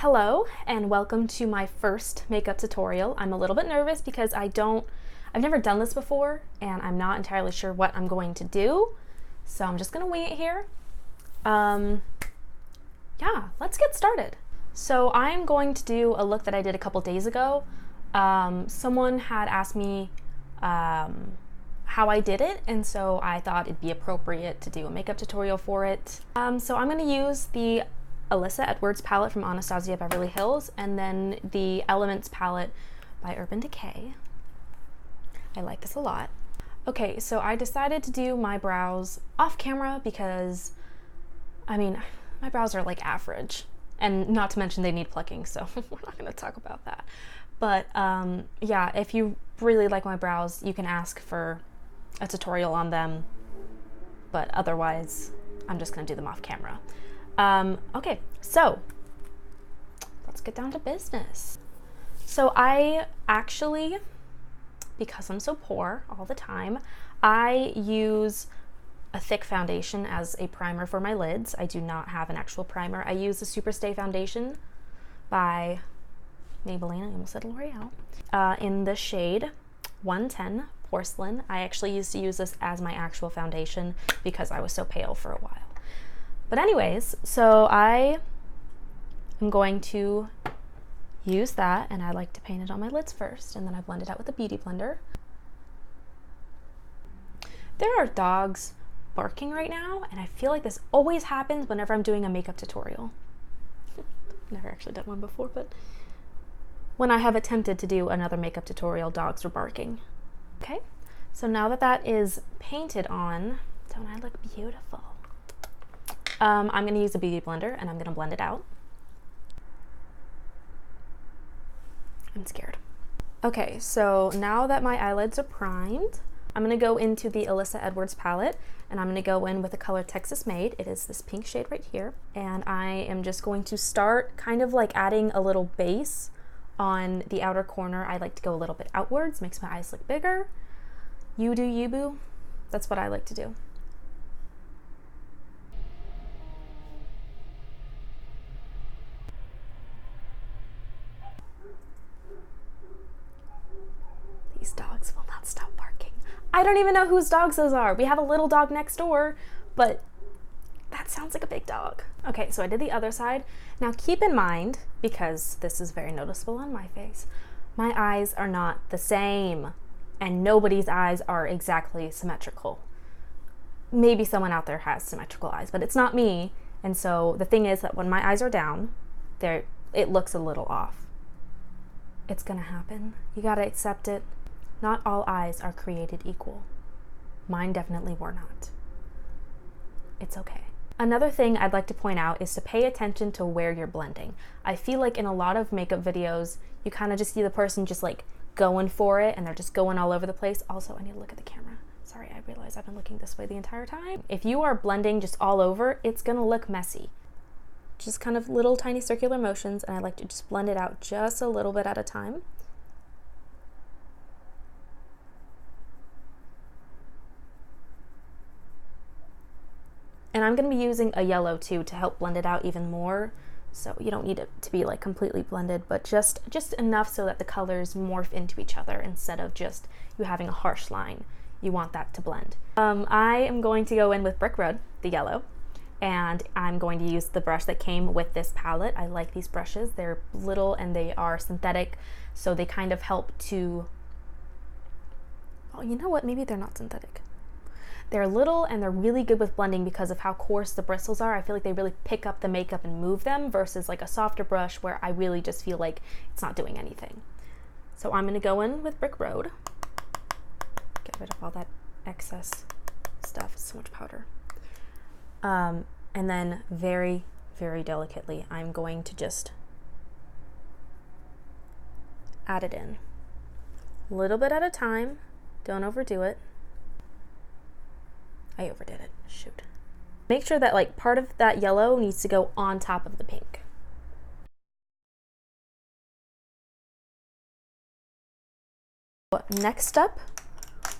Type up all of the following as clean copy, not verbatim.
Hello and welcome to my first makeup tutorial. I'm a little bit nervous because I've never done this before and I'm not entirely sure what I'm going to do. So I'm just gonna wing it here. Yeah, let's get started. So I'm going to do a look that I did a couple days ago. Someone had asked me how I did it, and so I thought it'd be appropriate to do a makeup tutorial for it. So I'm gonna use the Alyssa palette from Anastasia Beverly Hills, and then the Elements palette by Urban Decay. I like this a lot. Okay, so I decided to do my brows off camera because, I mean, my brows are like average, and not to mention they need plucking, so we're not gonna talk about that. But yeah, if you really like my brows, you can ask for a tutorial on them, but otherwise, I'm just gonna do them off camera. Okay, so let's get down to business. So I actually, because I'm so poor all the time, I use a thick foundation as a primer for my lids. I do not have an actual primer. I use the Superstay foundation by Maybelline, I almost said L'Oreal, in the shade 110 Porcelain. I actually used to use this as my actual foundation because I was so pale for a while. But anyways, so I am going to use that, and I like to paint it on my lids first, and then I blend it out with a beauty blender. There are dogs barking right now, and I feel like this always happens whenever I'm doing a makeup tutorial. Never actually done one before, but when I have attempted to do another makeup tutorial, dogs were barking. Okay, so now that that is painted on, don't I look beautiful? I'm going to use a beauty blender and I'm going to blend it out. I'm scared. Okay, so now that my eyelids are primed, I'm going to go into the Alyssa palette, and I'm going to go in with the color Texas Made. It is this pink shade right here, and I am just going to start kind of like adding a little base on the outer corner. I like to go a little bit outwards, makes my eyes look bigger. You do you, boo. That's what I like to do. These dogs will not stop barking. I don't even know whose dogs those are. We have a little dog next door, but that sounds like a big dog. Okay, so I did the other side. Now keep in mind, because this is very noticeable on my face, my eyes are not the same, and nobody's eyes are exactly symmetrical. Maybe someone out there has symmetrical eyes, but it's not me. And so the thing is that when my eyes are down, it looks a little off. It's gonna happen. You gotta accept it. Not all eyes are created equal. Mine definitely were not. It's okay. Another thing I'd like to point out is to pay attention to where you're blending. I feel like in a lot of makeup videos, you kind of just see the person just like going for it and they're just going all over the place. Also, I need to look at the camera. Sorry, I realize I've been looking this way the entire time. If you are blending just all over, it's gonna look messy. Just kind of little tiny circular motions, and I like to just blend it out just a little bit at a time. And I'm going to be using a yellow too to help blend it out even more. So you don't need it to be like completely blended, but just enough so that the colors morph into each other instead of just you having a harsh line. You want that to blend. I am going to go in with Brick Road, the yellow, and I'm going to use the brush that came with this palette. I like these brushes. They're little and they are synthetic, so they kind of help to, oh, you know what? Maybe they're not synthetic. They're little and they're really good with blending because of how coarse the bristles are. I feel like they really pick up the makeup and move them versus like a softer brush where I really just feel like it's not doing anything. So I'm gonna go in with Brick Road. Get rid of all that excess stuff, it's so much powder. And then very, very delicately, I'm going to just add it in. A little bit at a time, don't overdo it. I overdid it, shoot. Make sure that like part of that yellow needs to go on top of the pink. Next up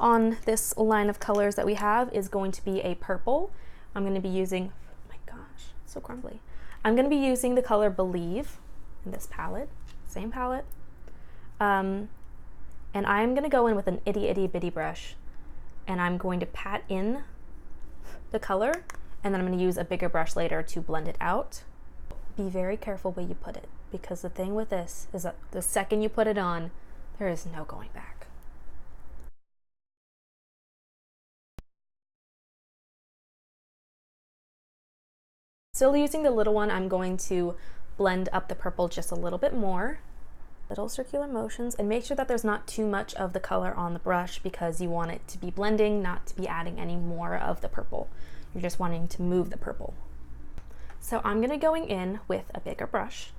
on this line of colors that we have is going to be a purple. I'm going to be using, oh my gosh, it's so crumbly. I'm going to be using the color Believe. in this palette, same palette. And I'm gonna go in with an itty itty bitty brush, and I'm going to pat in the color, and then I'm gonna use a bigger brush later to blend it out. Be very careful where you put it, because the thing with this is that the second you put it on, there is no going back. Still using the little one, I'm going to blend up the purple just a little bit more. Little circular motions, and make sure that there's not too much of the color on the brush, because you want it to be blending, not to be adding any more of the purple. You're just wanting to move the purple. So I'm gonna going in with a bigger brush.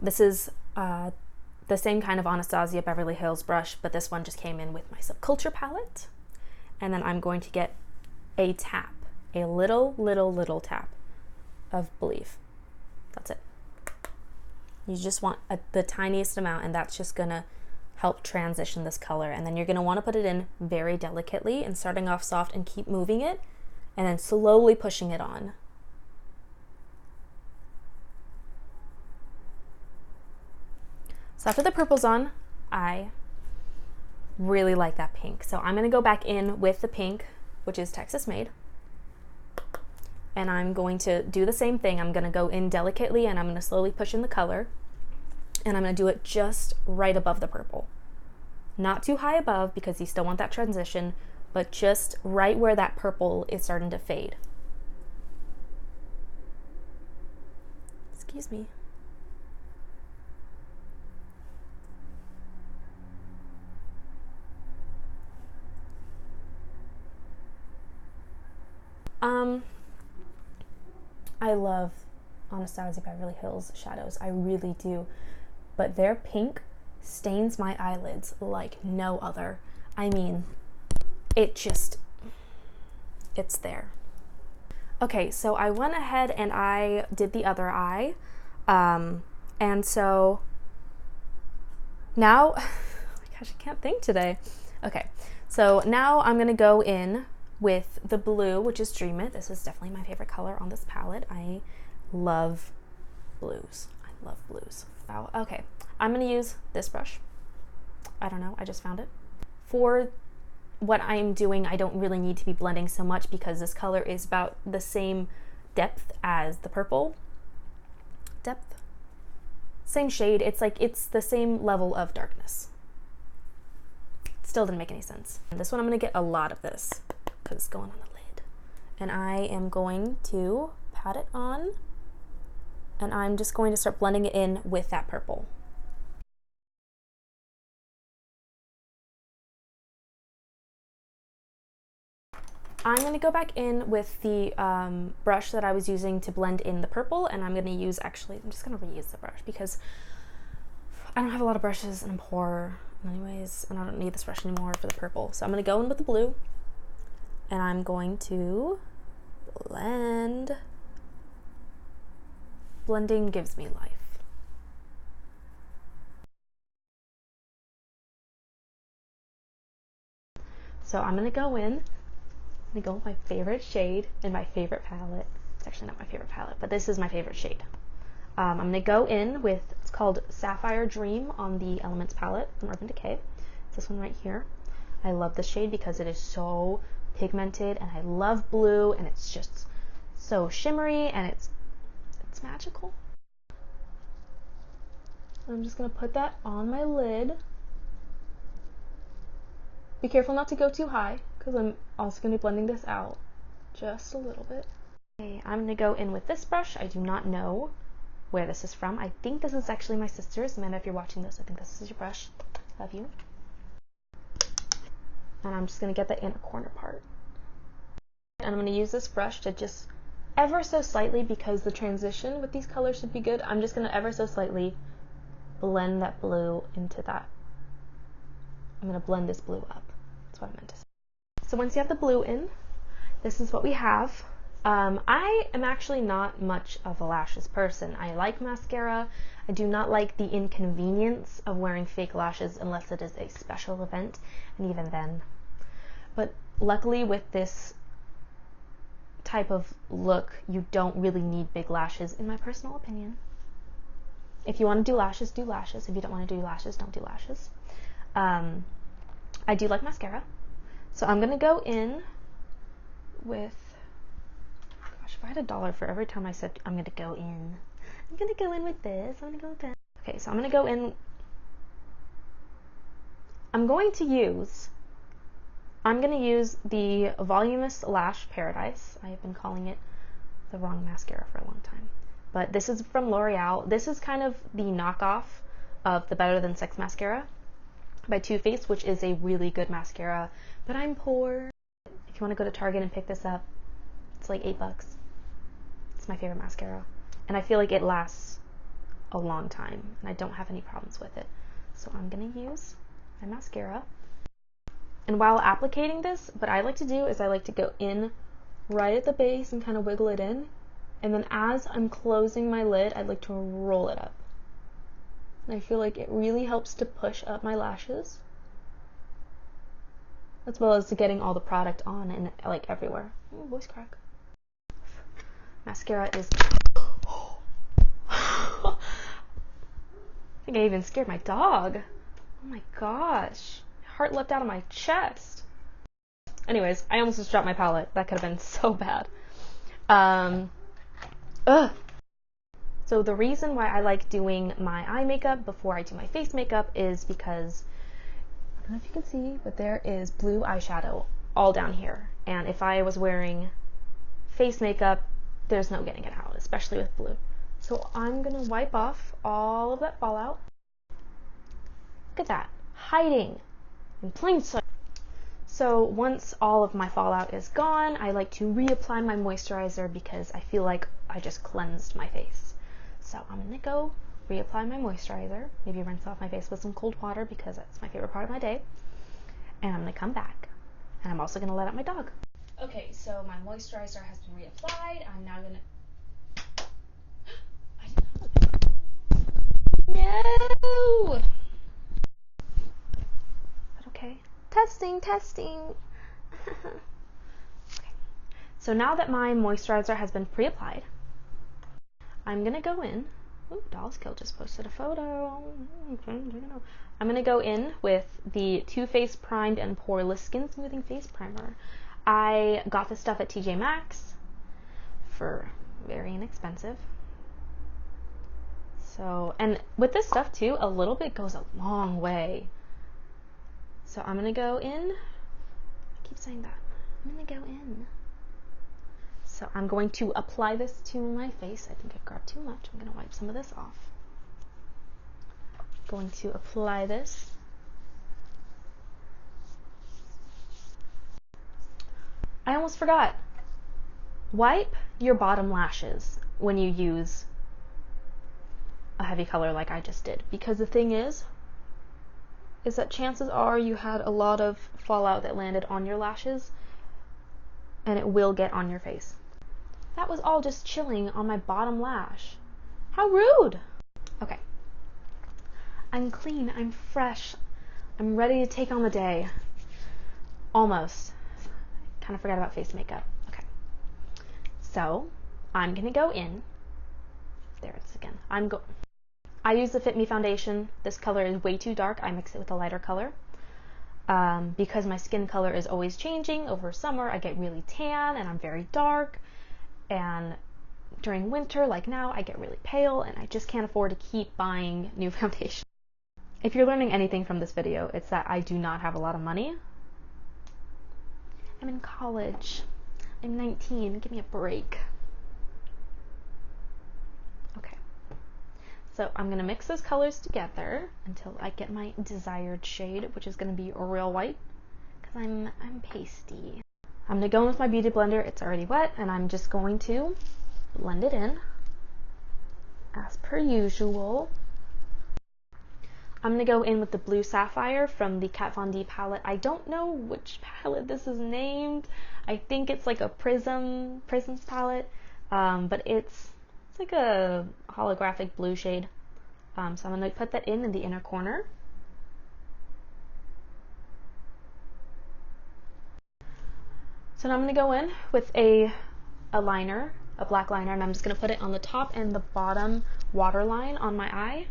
This is the same kind of Anastasia Beverly Hills brush, but this one just came in with my Subculture palette. And then I'm going to get a tap, a little tap of Believe. That's it. You just want the tiniest amount, and that's just gonna help transition this color. And then you're gonna wanna put it in very delicately and starting off soft and keep moving it, and then slowly pushing it on. So after the purple's on, I really like that pink. So I'm gonna go back in with the pink, which is Texas Made. And I'm going to do the same thing. I'm gonna go in delicately, and I'm gonna slowly push in the color, and I'm gonna do it just right above the purple. Not too high above, because you still want that transition, but just right where that purple is starting to fade. Excuse me. I love Anastasia Beverly Hills shadows, I really do, but their pink stains my eyelids like no other. I mean, it's there. Okay, so I went ahead and I did the other eye, and so now, oh my gosh, I can't think today. Okay, so now I'm gonna go in with the blue, which is Dream It. This is definitely my favorite color on this palette. I love blues. I love blues. Wow. Okay, I'm gonna use this brush. I don't know, I just found it. For what I'm doing, I don't really need to be blending so much, because this color is about the same depth as the purple. Depth? Same shade. It's like, it's the same level of darkness. Still didn't make any sense. And this one I'm gonna get a lot of this, because it's going on the lid. And I am going to pat it on, and I'm just going to start blending it in with that purple. I'm going to go back in with the brush that I was using to blend in the purple, and I'm going to use, actually, I'm just going to reuse the brush, because I don't have a lot of brushes and I'm poor anyways, and I don't need this brush anymore for the purple. So I'm going to go in with the blue, and I'm going to blend. Blending gives me life. So I'm gonna go in, I'm gonna go with my favorite shade in my favorite palette. It's actually not my favorite palette, but this is my favorite shade. I'm gonna go in with, it's called Sapphire Dream on the Elements palette from Urban Decay. It's this one right here. I love this shade because it is so pigmented, and I love blue, and it's just so shimmery, and it's magical. I'm just gonna put that on my lid. Be careful not to go too high, because I'm also gonna be blending this out just a little bit. Okay, I'm gonna go in with this brush. I do not know where this is from. I think this is actually my sister's. Amanda, if you're watching this, I think this is your brush. Love you. And I'm just gonna get the inner corner part. And I'm gonna use this brush to just ever so slightly, because the transition with these colors should be good, I'm just gonna ever so slightly blend that blue into that. I'm gonna blend this blue up. That's what I meant to say. So once you have the blue in, this is what we have. I am actually not much of a lashes person. I like mascara. I do not like the inconvenience of wearing fake lashes unless it is a special event, and even then. But luckily with this type of look, you don't really need big lashes, in my personal opinion. If you want to do lashes, do lashes. If you don't want to do lashes, don't do lashes. I do like mascara. So I'm going to go in with, gosh, if I had $1 for every time I said I'm going to go in. I'm going to go in with this. I'm going to go with that. Okay, so I'm going to go in. I'm going to use the Voluminous Lash Paradise. I have been calling it the wrong mascara for a long time. But this is from L'Oreal. This is kind of the knockoff of the Better Than Sex mascara by Too Faced, which is a really good mascara. But I'm poor. If you want to go to Target and pick this up, it's like $8. It's my favorite mascara. And I feel like it lasts a long time, and I don't have any problems with it. So I'm going to use my mascara. And while applicating this, what I like to do is I like to go in right at the base and kind of wiggle it in. And then as I'm closing my lid, I'd like to roll it up. And I feel like it really helps to push up my lashes, as well as to getting all the product on and like everywhere. Ooh, voice crack. Mascara is... I think I even scared my dog. Oh my gosh. My heart leapt out of my chest. Anyways, I almost just dropped my palette. That could have been so bad. So the reason why I like doing my eye makeup before I do my face makeup is because, I don't know if you can see, but there is blue eyeshadow all down here. And if I was wearing face makeup, there's no getting it out, especially with blue. So I'm going to wipe off all of that fallout. Look at that, hiding in plain sight. So once all of my fallout is gone, I like to reapply my moisturizer because I feel like I just cleansed my face. So I'm going to go reapply my moisturizer, maybe rinse off my face with some cold water because that's my favorite part of my day. And I'm going to come back. And I'm also going to let out my dog. Okay, so my moisturizer has been reapplied. I'm now going to... No! Is that okay? Testing. Okay. So now that my moisturizer has been pre-applied, I'm going to go in. Ooh, Doll's Kill just posted a photo. I'm going to go in with the Too Faced Primed and Poreless Skin Smoothing Face Primer. I got this stuff at TJ Maxx for very inexpensive. So, and with this stuff too, a little bit goes a long way. So I'm going to go in. I keep saying that. I'm going to go in. So I'm going to apply this to my face. I think I grabbed too much. I'm going to wipe some of this off. Going to apply this. I almost forgot. Wipe your bottom lashes when you use a heavy color like I just did. Because the thing is that chances are you had a lot of fallout that landed on your lashes, and it will get on your face. That was all just chilling on my bottom lash. How rude! Okay. I'm clean, I'm fresh, I'm ready to take on the day. Almost. Kind of forgot about face makeup. Okay. So, I'm gonna go in. There it is again. I use the Fit Me Foundation. This color is way too dark. I mix it with a lighter color. Because my skin color is always changing. Over summer, I get really tan and I'm very dark. And during winter, like now, I get really pale and I just can't afford to keep buying new foundation. If you're learning anything from this video, it's that I do not have a lot of money. I'm in college. I'm 19. Give me a break. Okay. So I'm going to mix those colors together until I get my desired shade, which is going to be real white, because I'm pasty. I'm going to go in with my beauty blender. It's already wet, and I'm just going to blend it in as per usual. I'm going to go in with the Blue Sapphire from the Kat Von D palette. I don't know which palette this is named. I think it's like a Prisms palette, but it's like a holographic blue shade. So I'm going to put that in the inner corner. So now I'm going to go in with a liner, a black liner, and I'm just going to put it on the top and the bottom waterline on my eye.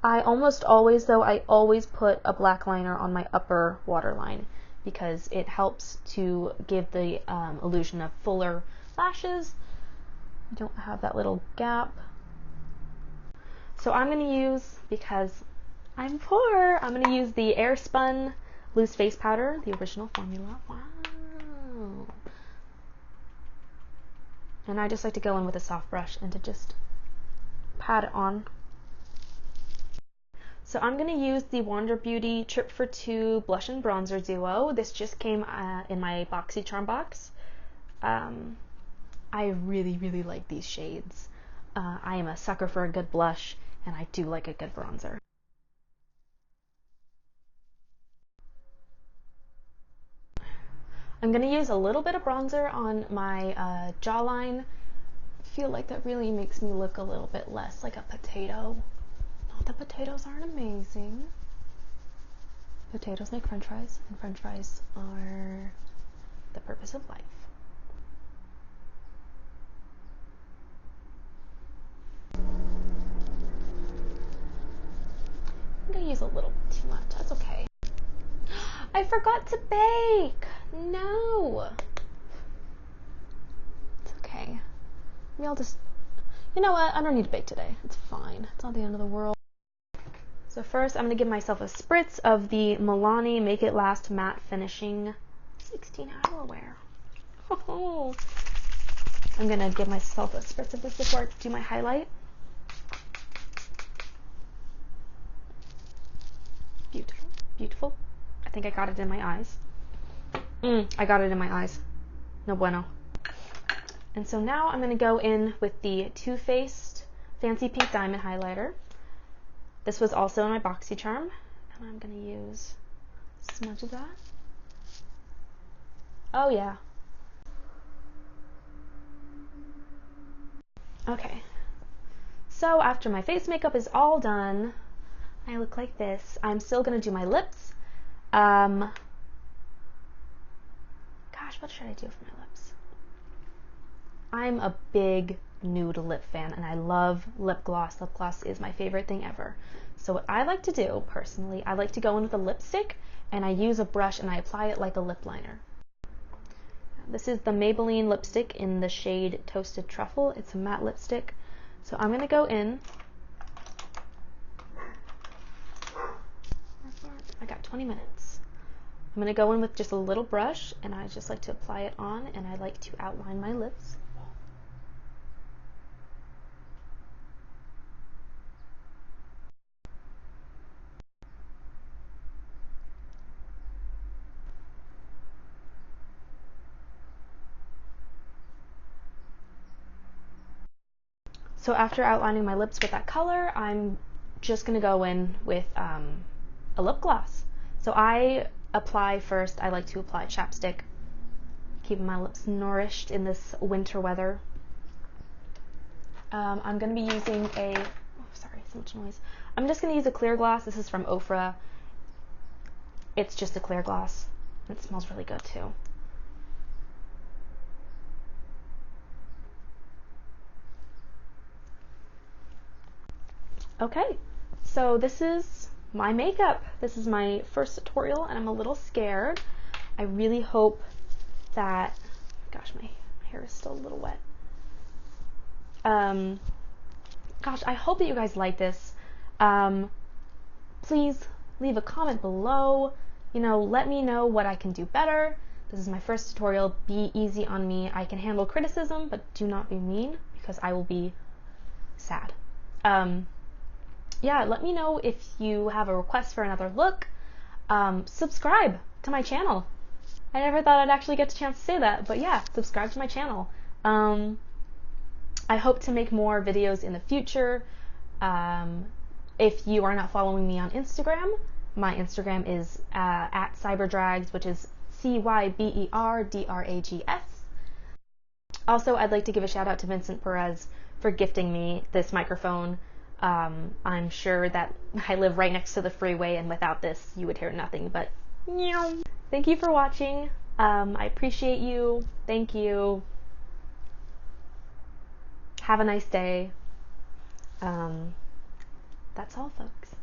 I almost always, though, I always put a black liner on my upper waterline because it helps to give the illusion of fuller lashes. You don't have that little gap. So I'm going to use, because I'm poor, I'm going to use the Airspun loose face powder, the original formula. Wow. And I just like to go in with a soft brush and to just pat it on. So I'm going to use the Wander Beauty Trip for Two Blush and Bronzer Duo. This just came in my BoxyCharm box. I really, really like these shades. I am a sucker for a good blush, and I do like a good bronzer. I'm going to use a little bit of bronzer on my jawline. I feel like that really makes me look a little bit less like a potato. Not that potatoes aren't amazing. Potatoes make french fries, and french fries are the purpose of life. I'm going to use a little bit too much. That's okay. I forgot to bake! No! It's okay. Maybe I'll just... You know what? I don't need to bake today. It's fine. It's not the end of the world. So first, I'm going to give myself a spritz of the Milani Make It Last Matte Finishing 16-hour wear. Oh. I'm going to give myself a spritz of this before I do my highlight. Beautiful. Beautiful. I think I got it in my eyes. I got it in my eyes. No bueno. And so now I'm going to go in with the Too Faced Fancy Pink Diamond Highlighter. This was also in my BoxyCharm, and I'm going to use a smudge of that. Oh yeah. Okay. So after my face makeup is all done, I look like this. I'm still going to do my lips. Gosh, what should I do for my lips? I'm a big nude lip fan, and I love lip gloss. Lip gloss is my favorite thing ever. So what I like to do, personally, I like to go in with a lipstick, and I use a brush, and I apply it like a lip liner. This is the Maybelline lipstick in the shade Toasted Truffle. It's a matte lipstick. So I'm going to go in. I got 20 minutes. I'm going to go in with just a little brush, and I just like to apply it on, and I like to outline my lips. So after outlining my lips with that color, I'm just going to go in with a lip gloss. So I apply first, I like to apply chapstick, keeping my lips nourished in this winter weather. I'm going to be using a, oh sorry, so much noise. I'm just going to use a clear gloss. This is from Ofra. It's just a clear gloss. It smells really good too. Okay, so this is my makeup. This is my first tutorial, and I'm a little scared. I really hope that, gosh, my hair is still a little wet. Gosh, I hope that you guys like this. Please leave a comment below. You know, let me know what I can do better. This is my first tutorial. Be easy on me. I can handle criticism, but do not be mean, because I will be sad. Yeah, let me know if you have a request for another look. Subscribe to my channel. I never thought I'd actually get the chance to say that, but yeah, subscribe to my channel. I hope to make more videos in the future. If you are not following me on Instagram, my Instagram is at cyberdrags, which is CYBERDRAGS. Also, I'd like to give a shout out to Vincent Perez for gifting me this microphone. I'm sure that I live right next to the freeway, and without this, you would hear nothing but meow. Thank you for watching. I appreciate you. Thank you. Have a nice day. That's all, folks.